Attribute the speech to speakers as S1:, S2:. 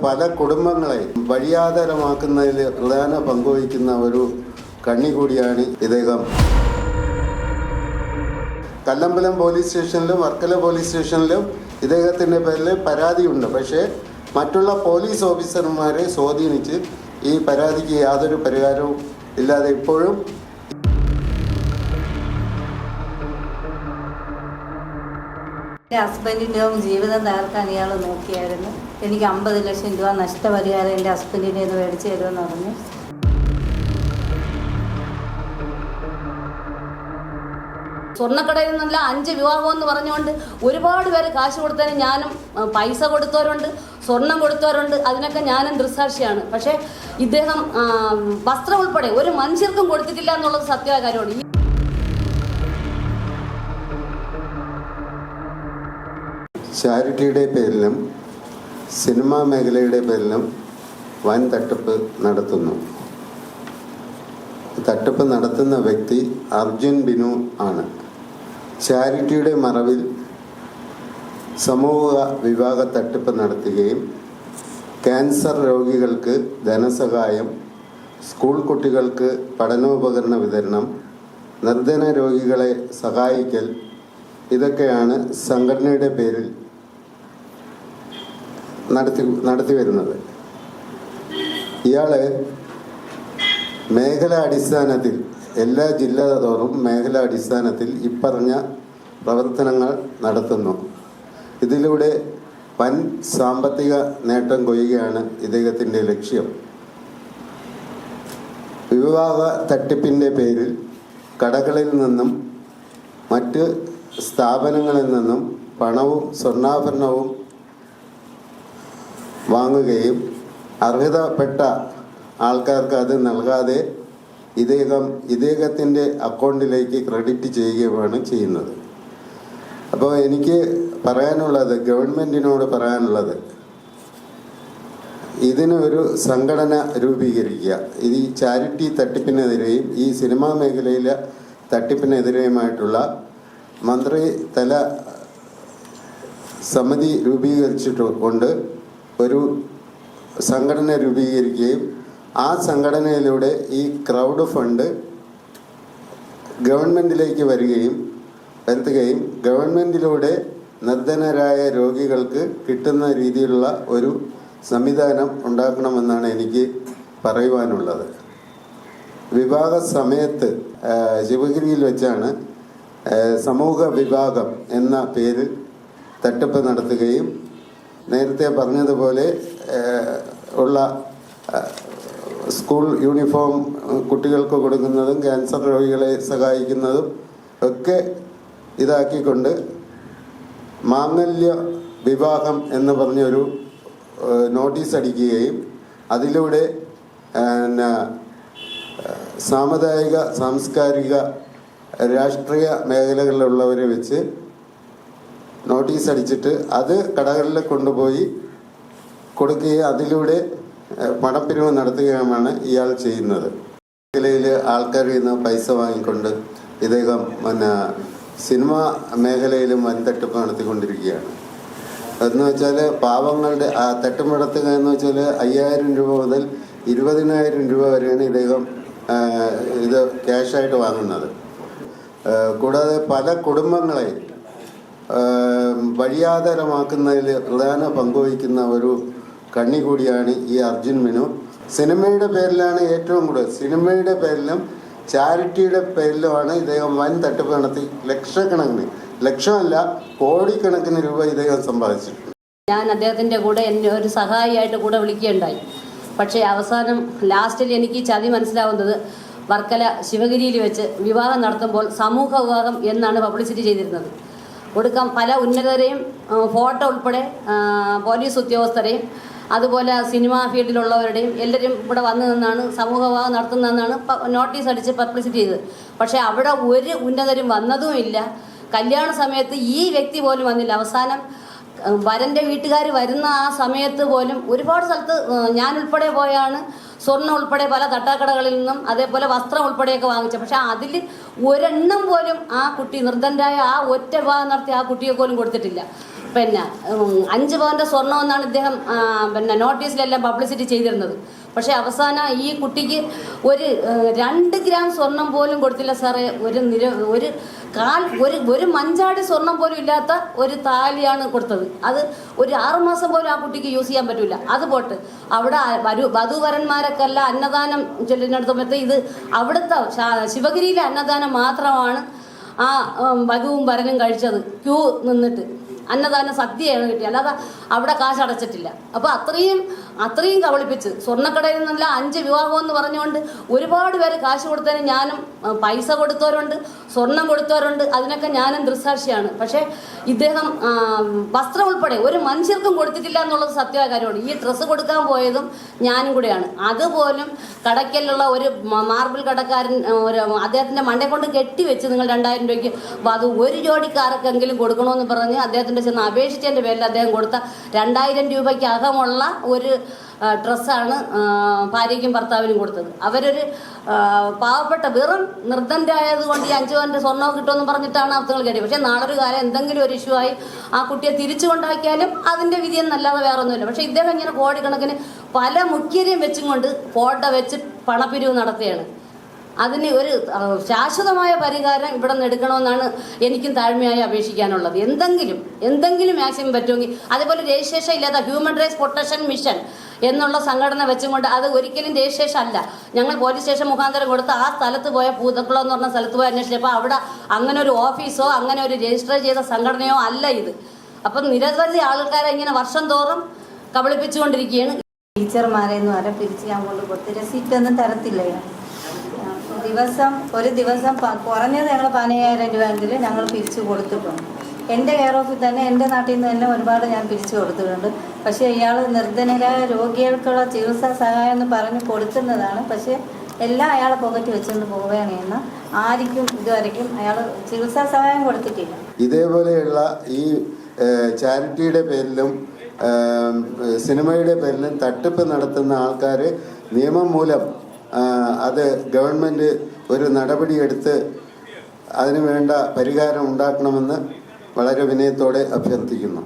S1: പല കുടുംബങ്ങളെ വഴിയാധാരമാക്കുന്നതിൽ പ്രധാന പങ്കുവഹിക്കുന്ന ഒരു കണ്ണി കൂടിയാണ് ഇദ്ദേഹം. കല്ലമ്പലം പോലീസ് സ്റ്റേഷനിലും വർക്കല പോലീസ് സ്റ്റേഷനിലും ഇദ്ദേഹത്തിൻ്റെ പേരിൽ പരാതിയുണ്ട്. പക്ഷേ മറ്റുള്ള പോലീസ് ഓഫീസർമാരെ സ്വാധീനിച്ച് ഈ പരാതിക്ക് യാതൊരു പരിഹാരവും ഇല്ലാതെ ഇപ്പോഴും
S2: എൻ്റെ ഹസ്ബൻഡിൻ്റെ ജീവിതം തകർക്കാൻ ഇയാൾ നോക്കിയായിരുന്നു. എനിക്ക് 50 ലക്ഷം രൂപ നഷ്ടപരിഹാരം എൻ്റെ ഹസ്ബൻഡിനെ ഇത് മേടിച്ചു തരുമെന്ന് പറഞ്ഞു. സ്വർണ്ണക്കടയിൽ നിന്നല്ല 5 വിവാഹം എന്ന് പറഞ്ഞുകൊണ്ട് ഒരുപാട് പേര് കാശ് കൊടുത്തതിന് ഞാനും പൈസ കൊടുത്തവരുണ്ട്, സ്വർണം കൊടുത്തവരുണ്ട്. അതിനൊക്കെ ഞാനും ദൃക്സാക്ഷിയാണ്. പക്ഷേ ഇദ്ദേഹം വസ്ത്രം ഉൾപ്പെടെ ഒരു മനുഷ്യർക്കും കൊടുത്തിട്ടില്ല എന്നുള്ളത് സത്യമായ കാര്യമാണ്.
S1: ചാരിറ്റിയുടെ പേരിലും സിനിമാ മേഖലയുടെ പേരിലും വൻ തട്ടിപ്പ് നടത്തുന്നു. തട്ടിപ്പ് നടത്തുന്ന വ്യക്തി അർജുൻ ബിനു ആണ്. ചാരിറ്റിയുടെ മറവിൽ സമൂഹ വിഭാഗ തട്ടിപ്പ് നടത്തുകയും ക്യാൻസർ രോഗികൾക്ക് ധനസഹായം, സ്കൂൾ കുട്ടികൾക്ക് പഠനോപകരണ വിതരണം, നിർധന രോഗികളെ സഹായിക്കൽ, ഇതൊക്കെയാണ് സംഘടനയുടെ പേരിൽ നടത്തി വരുന്നത്. ഇയാള് മേഖലാടിസ്ഥാനത്തിൽ എല്ലാ ജില്ലാ തോറും മേഖലാടിസ്ഥാനത്തിൽ ഇപ്പറഞ്ഞ പ്രവർത്തനങ്ങൾ നടത്തുന്നു. ഇതിലൂടെ വൻ സാമ്പത്തിക നേട്ടം കൊയ്യുകയാണ് ഇദ്ദേഹത്തിൻ്റെ ലക്ഷ്യം. വിവാഹ തട്ടിപ്പിൻ്റെ പേരിൽ കടകളിൽ നിന്നും മറ്റ് സ്ഥാപനങ്ങളിൽ നിന്നും പണവും സ്വർണ്ണാഭരണവും വാങ്ങുകയും അർഹതപ്പെട്ട ആൾക്കാർക്ക് അത് നൽകാതെ ഇദ്ദേഹത്തിൻ്റെ അക്കൗണ്ടിലേക്ക് ക്രെഡിറ്റ് ചെയ്യുകയുമാണ് ചെയ്യുന്നത്. അപ്പോൾ എനിക്ക് പറയാനുള്ളത്, ഗവൺമെൻറ്റിനോട് പറയാനുള്ളത്, ഇതിന് ഒരു സംഘടന രൂപീകരിക്കുക. ഇത് ഈ ചാരിറ്റി തട്ടിപ്പിനെതിരെയും ഈ സിനിമാ മേഖലയിലെ തട്ടിപ്പിനെതിരെയുമായിട്ടുള്ള മന്ത്രിതല സമിതി രൂപീകരിച്ചിട്ടുണ്ട്. ഒരു സംഘടന രൂപീകരിക്കുകയും ആ സംഘടനയിലൂടെ ഈ ക്രൗഡ് ഫണ്ട് ഗവൺമെൻറ്റിലേക്ക് വരുത്തുകയും ഗവൺമെൻറ്റിലൂടെ നിർധനരായ രോഗികൾക്ക് കിട്ടുന്ന രീതിയിലുള്ള ഒരു സംവിധാനം ഉണ്ടാക്കണമെന്നാണ് എനിക്ക് പറയുവാനുള്ളത്. വിവാഹ സമയത്ത് ശിവഗിരിയിൽ വെച്ചാണ് സമൂഹ വിഭാഗം എന്ന പേരിൽ തട്ടിപ്പ് നടത്തുകയും നേരത്തെ പറഞ്ഞതുപോലെ ഉള്ള സ്കൂൾ യൂണിഫോം കുട്ടികൾക്ക് കൊടുക്കുന്നതും ക്യാൻസർ രോഗികളെ സഹായിക്കുന്നതും ഒക്കെ ഇതാക്കിക്കൊണ്ട് മാംഗല്യ വിവാഹം എന്ന് പറഞ്ഞൊരു നോട്ടീസ് അടിക്കുകയും അതിലൂടെ സാമുദായിക, സാംസ്കാരിക, രാഷ്ട്രീയ മേഖലകളിലുള്ളവരെ വെച്ച് നോട്ടീസ് അടിച്ചിട്ട് അത് കടകളിൽ കൊണ്ടുപോയി കൊടുക്കുകയും അതിലൂടെ പണപ്പിരിവ് നടത്തുകയുമാണ് ഇയാൾ ചെയ്യുന്നത്. മേഖലയിൽ ആൾക്കാരിൽ നിന്ന് പൈസ വാങ്ങിക്കൊണ്ട് ഇദ്ദേഹം സിനിമാ മേഖലയിലും വൻ തട്ടിപ്പ് നടത്തിക്കൊണ്ടിരിക്കുകയാണ്. എന്ന് വെച്ചാൽ പാവങ്ങളുടെ തട്ടിപ്പ് നടത്തുക എന്ന് വെച്ചാൽ 5000 രൂപ മുതൽ 20,000 രൂപ വരെയാണ് ഇദ്ദേഹം ഇത് ക്യാഷായിട്ട് വാങ്ങുന്നത്. കൂടാതെ പല കുടുംബങ്ങളെ വഴിയാധാരമാക്കുന്നതിൽ പ്രധാന പങ്കുവഹിക്കുന്ന ഒരു കണ്ണി കൂടിയാണ് ഈ അർജുൻ ബിനു. സിനിമയുടെ പേരിലാണ് ഏറ്റവും കൂടുതൽ, സിനിമയുടെ പേരിലും ചാരിറ്റിയുടെ പേരിലുമാണ് ഇദ്ദേഹം വൻ തട്ടിപ്പ് നടത്തി ലക്ഷക്കണക്കിന്, ലക്ഷമല്ല കോടിക്കണക്കിന് രൂപ ഇദ്ദേഹം സമ്പാദിച്ചിട്ടുണ്ട്.
S2: ഞാൻ അദ്ദേഹത്തിൻ്റെ കൂടെ എന്നെ ഒരു സഹായിയായിട്ട് കൂടെ വിളിക്കുകയുണ്ടായി. പക്ഷേ അവസാനം ലാസ്റ്റിൽ എനിക്ക് ചതി മനസ്സിലാവുന്നത്, വർക്കല ശിവഗിരിയിൽ വെച്ച് വിവാഹം നടത്തുമ്പോൾ സമൂഹ വിവാഹം എന്നാണ് പബ്ലിസിറ്റി ചെയ്തിരുന്നത്. ഒടുക്കം പല ഉന്നതരെയും ഫോട്ടോ ഉൾപ്പെടെ പോലീസ് ഉദ്യോഗസ്ഥരെയും അതുപോലെ സിനിമാ ഫീൽഡിലുള്ളവരുടെയും എല്ലാവരും ഇവിടെ വന്നു നിന്നാണ് സമൂഹ വിവാഹം നടത്തുന്നതെന്നാണ് നോട്ടീസ് അടിച്ച് പബ്ലിസിറ്റി ചെയ്തത്. പക്ഷേ അവിടെ ഒരു ഉന്നതരും വന്നതുമില്ല. കല്യാണ സമയത്ത് ഈ വ്യക്തി പോലും വന്നില്ല. അവസാനം വരൻ്റെ വീട്ടുകാർ വരുന്ന ആ സമയത്ത് പോലും ഒരുപാട് സ്ഥലത്ത് ഞാൻ ഉൾപ്പെടെ പോയാണ് സ്വർണ്ണം ഉൾപ്പെടെ പല തട്ടാക്കടകളിൽ നിന്നും അതേപോലെ വസ്ത്രം ഉൾപ്പെടെയൊക്കെ വാങ്ങിച്ചത്. പക്ഷെ അതിൽ ഒരെണ്ണം പോലും ആ കുട്ടി നിർദ്ധനരായ ആ ഒറ്റ വിവാഹം നടത്തി ആ കുട്ടിയെ പോലും കൊടുത്തിട്ടില്ല. പിന്നെ 5 പവൻ്റെ സ്വർണ്ണം എന്നാണ് ഇദ്ദേഹം പിന്നെ നോട്ടീസിലെല്ലാം പബ്ലിസിറ്റി ചെയ്തിരുന്നത്. പക്ഷേ അവസാനം ഈ കുട്ടിക്ക് ഒരു 2 ഗ്രാം സ്വർണം പോലും കൊടുത്തില്ല സാറേ. ഒരു മഞ്ചാടി സ്വർണം പോലും ഇല്ലാത്ത ഒരു താലിയാണ് കൊടുത്തത്. അത് ഒരു 6 മാസം പോലും ആ കുട്ടിക്ക് യൂസ് ചെയ്യാൻ പറ്റില്ല. അത് പോട്ട് അവിടെ വധൂവരന്മാരൊക്കെ അല്ല അന്നദാനം ചെല്ലുന്നിടത്ത സമയത്ത് ഇത് അവിടുത്തെ ശിവഗിരിയിലെ അന്നദാനം മാത്രമാണ് ആ വധുവും വരനും കഴിച്ചത്. ക്യൂ നിന്നിട്ട് അന്നദാനം സദ്യയാണ് കിട്ടിയത്, അല്ലാതെ അവിടെ കാശടച്ചിട്ടില്ല. അപ്പോൾ അത്രയും കബളിപ്പിച്ച് സ്വർണ്ണക്കടയിൽ നിന്നല്ല 5 വിവാഹം എന്ന് പറഞ്ഞുകൊണ്ട് ഒരുപാട് പേര് കാശ് കൊടുത്തതിന് ഞാനും പൈസ കൊടുത്തവരുണ്ട്, സ്വർണം കൊടുത്തവരുണ്ട്, അതിനൊക്കെ ഞാനും ദൃസാക്ഷിയാണ്. പക്ഷേ ഇദ്ദേഹം വസ്ത്രം ഉൾപ്പെടെ ഒരു മനുഷ്യർക്കും കൊടുത്തിട്ടില്ല എന്നുള്ളത് സത്യമായ കാര്യമാണ്. ഈ ഡ്രസ്സ് കൊടുക്കാൻ പോയതും ഞാനും കൂടെയാണ്. അതുപോലും കടയ്ക്കലുള്ള ഒരു മാർബിൾ കടക്കാരൻ അദ്ദേഹത്തിൻ്റെ മണ്ടയെ കൊണ്ട് കെട്ടിവെച്ച് നിങ്ങൾ 2000 രൂപയ്ക്ക് അത് ഒരു ജോഡിക്കാർക്കെങ്കിലും കൊടുക്കണമെന്ന് പറഞ്ഞ് അദ്ദേഹത്തിൻ്റെ ചെന്ന് അപേക്ഷിച്ചതിൻ്റെ പേരിൽ അദ്ദേഹം കൊടുത്ത 2000 രൂപയ്ക്ക് അകമുള്ള ഒരു ഡ്രസ്സാണ് ഭാര്യയ്ക്കും ഭർത്താവിനും കൊടുത്തത്. അവരൊരു പാവപ്പെട്ട വെറും നിർദ്ധനരായതുകൊണ്ട് ഈ 5 പവൻ്റെ സ്വർണ്ണം കിട്ടുമെന്ന് പറഞ്ഞിട്ടാണ് അവത്തുകൾ കയറി. പക്ഷേ നാളൊരു കാലം എന്തെങ്കിലും ഒരു ഇഷ്യൂ ആയി ആ കുട്ടിയെ തിരിച്ചു കൊണ്ടാക്കിയാലും അതിൻ്റെ വിധിയെന്നല്ലാതെ വേറെ ഒന്നുമില്ല. പക്ഷേ ഇദ്ദേഹം ഇങ്ങനെ കോടിക്കണക്കിന് പല മുഖ്യരെയും വെച്ചും കൊണ്ട് ഫോട്ടോ വെച്ച് പണപ്പിരിവ് നടത്തുകയാണ്. അതിന് ഒരു ശാശ്വതമായ പരിഹാരം ഇവിടെ നിന്ന് എടുക്കണമെന്നാണ് എനിക്കും താഴ്മയായി അപേക്ഷിക്കാനുള്ളത്. എന്തെങ്കിലും മാക്സിമം പറ്റുമെങ്കിൽ അതേപോലെ രജിസ്ട്രേഷൻ ഇല്ലാത്ത ഹ്യൂമൻ റൈറ്റ്സ് പ്രൊട്ടക്ഷൻ മിഷൻ എന്നുള്ള സംഘടന വെച്ചുകൊണ്ട് അത് ഒരിക്കലും രജിസ്ട്രേഷൻ അല്ല. ഞങ്ങൾ പോലീസ് സ്റ്റേഷൻ മുഖാന്തരം കൊടുത്ത് ആ സ്ഥലത്ത് പോയ പൂതക്കുളം എന്ന് പറഞ്ഞ സ്ഥലത്ത് പോയി അന്വേഷിച്ചപ്പോൾ അവിടെ അങ്ങനെ ഒരു ഓഫീസോ അങ്ങനെ ഒരു രജിസ്റ്റർ ചെയ്ത സംഘടനയോ അല്ല ഇത്. അപ്പം നിരവധി ആൾക്കാരെ ഇങ്ങനെ വർഷം തോറും കബളിപ്പിച്ചുകൊണ്ടിരിക്കുകയാണ്.
S3: ടീച്ചർമാരെ എന്ന് പറയാൻ പിരിച്ച് ഞാൻ കൊണ്ട് കൊടുത്ത് രസീറ്റൊന്നും തരത്തില്ല. ഒരു ദിവസം കുറഞ്ഞത് ഞങ്ങൾ 15,000 രൂപയെങ്കിലും ഞങ്ങൾ പിരിച്ചു കൊടുത്തിട്ടുണ്ട്. എൻ്റെ കെയർ ഓഫിൽ തന്നെ എൻ്റെ നാട്ടിൽ നിന്ന് തന്നെ ഒരുപാട് ഞാൻ പിരിച്ചു കൊടുത്തിട്ടുണ്ട്. പക്ഷേ ഇയാൾ നിർധനരായ രോഗികൾക്കുള്ള ചികിത്സാ സഹായം എന്ന് പറഞ്ഞ് കൊടുക്കുന്നതാണ്. പക്ഷേ എല്ലാം അയാളെ പോക്കറ്റ് വെച്ചുകൊണ്ട് പോവുകയാണ് എന്ന് ആർക്കും ഇതുവരെയ്ക്കും അയാൾ ചികിത്സാ സഹായം കൊടുത്തിട്ടില്ല.
S1: ഇതേപോലെയുള്ള ഈ ചാരിറ്റിയുടെ പേരിലും സിനിമയുടെ പേരിലും തട്ടിപ്പ് നടത്തുന്ന ആൾക്കാർ നിയമം മൂലം അത് ഗവൺമെൻറ് ഒരു നടപടിയെടുത്ത് അതിനു വേണ്ട പരിഹാരം ഉണ്ടാക്കണമെന്ന് വളരെ വിനയത്തോടെ അഭ്യർത്ഥിക്കുന്നു.